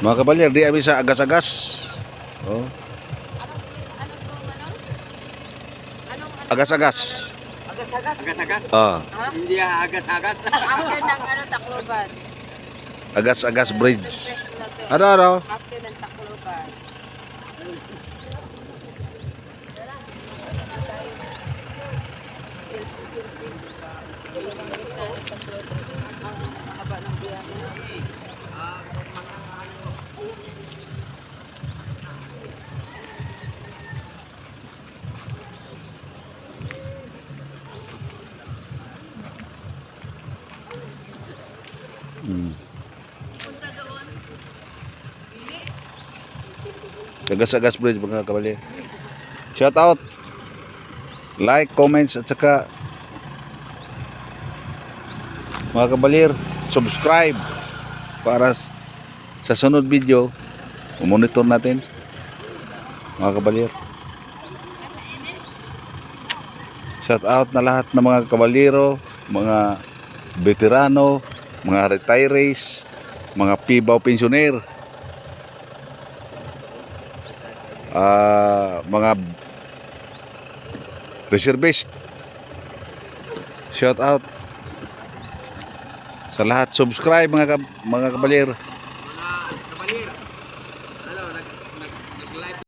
Mga kabalyer, di kami sa agas-agas. Oh, agas-agas. Agas-agas? Agas-agas? Ah, Ha? Hindi agas-agas. After ng Tacloban. agas-agas bridge. Refresh natin. Ano? After ng Tacloban. Ang haba ng biyahe. Agas-agas bridge mga kabalyer. Shout out. Like, comments at saka mga kabalyer, subscribe para sa sunod video. Monitor natin mga kabalyer. Shout out na lahat ng mga kabalyero, mga veterano, mga retirees, mga pibaw pensioner, mga reservist. Shout out sa lahat. Subscribe mga kabalyero.